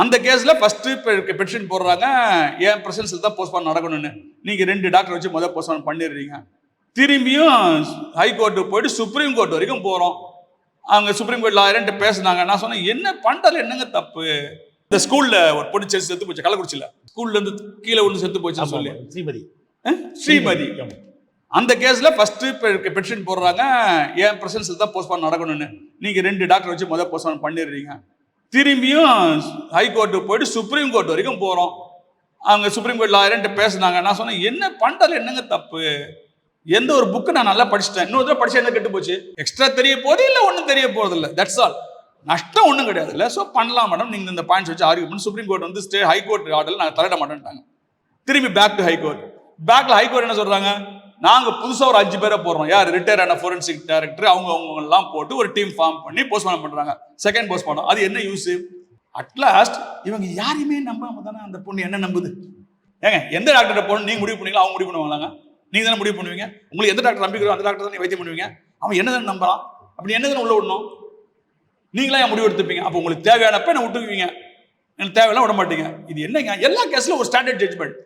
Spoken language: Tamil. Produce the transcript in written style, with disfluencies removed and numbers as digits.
அந்த கேஸ்ல ஃபர்ஸ்ட் பெட்டிஷன் போடுறாங்க, என் பிரசன்ஸ்ல தான் போஸ்ட்மார்ட்டம் நடக்கணும்னு. நீங்க 2 டாக்டர் வச்சு முதல் போஸ்ட்மார்ட்டம் பண்ணிடுறீங்க. திரும்பியும் ஹைகோர்ட்டுக்கு போயிட்டு சுப்ரீம் கோர்ட் வரைக்கும் போறோம். அவங்க சுப்ரீம் கோர்ட் லாயர்கிட்ட பேசுனாங்க. நான் சொன்னேன், என்ன பண்றதுல என்னங்க தப்பு? இந்த ஸ்கூல்ல ஒரு பொண்ணு செத்து போச்சு, கள்ளக்குறிச்சியில. ஸ்கூல்ல இருந்து கீழே ஒன்று செத்து போச்சுன்னு சொல்லி, ஸ்ரீமதி. அந்த கேஸ்ல ஃபர்ஸ்ட் பெட்டிஷன் போடுறாங்க, என் பிரசன்ஸ்ல தான் போஸ்ட்மார்ட்டம் நடக்கணும்னு. நீங்க 2 டாக்டர் வச்சு முதல் போஸ்ட்மார்ட்டம் பண்ணிடுறீங்க. திரும்பியும் ஹைகோர்ட்டுக்கு போயிட்டு சுப்ரீம் கோர்ட் வரைக்கும் போறோம். அவங்க சுப்ரீம் கோர்ட் லாயர்கிட்ட பேசுனாங்க. நான் சொன்னேன், என்ன பண்றதுல என்னங்க தப்பு? எந்த ஒரு புக்கு நான் நல்லா படிச்சுட்டேன், இன்னொரு தடவை படிச்சா என்ன கெட்டு போச்சு? எக்ஸ்ட்ரா தெரிய போகுது இல்லை ஒன்றும் தெரிய போறது இல்லை, தட்ஸ் ஆல். நஷ்டம் ஒன்றும் கிடையாது இல்லை. ஸோ பண்ணலாம் மேடம், நீங்கள் இந்த பாயிண்ட்ஸ் வச்சு ஆர்கியூ பண்ணி சுப்ரீம் கோர்ட் வந்து ஹைகோர்ட் ஆர்டர் நாங்கள் தலையிட மாட்டேன்ட்டாங்க. திரும்பி பேக் டு ஹைகோர்ட். பேக்ல ஹைகோர்ட் என்ன சொல்றாங்க, நாங்க புதுசா ஒரு 5 பேரை போடுறோம். யார் ரிட்டையர் ஆன ஃபோரன்சிக் டைரக்டர் அவங்க எல்லாம் போட்டு ஒரு டீம் ஃபார்ம் பண்ணி போஸ்ட்மார்ட்டம் பண்றாங்க. Second postmortem. அது என்ன யூஸ்? அட்லாஸ்ட் இவங்க யாரையுமே நம்பாம தானே அந்த பொண்ணு என்ன நம்புது? ஏங்க, எந்த டாக்டர் போகணும் நீங்க முடிவு பண்ணீங்களா, அவங்க முடிவு பண்ணுவாங்களாங்க? நீங்க தானே முடிவு பண்ணுவீங்க. உங்களுக்கு எந்த டாக்டர் நம்பிக்கிறோம் அந்த டாக்டர் தான் வைத்தியம் பண்ணுவீங்க. அவன் என்ன தானே நம்பலாம்? அப்படி என்ன தானே உள்ள விடணும்? நீங்களா என் முடிவு எடுத்துப்பீங்க. அப்போ உங்களுக்கு தேவையானப்ப என்ன விட்டுக்குவீங்க, எனக்கு தேவையெல்லாம் விட மாட்டீங்க. இது என்னங்க, எல்லா கேஸ்ல ஒரு ஸ்டாண்டர்ட் ஜட்ஜ்மெண்ட்.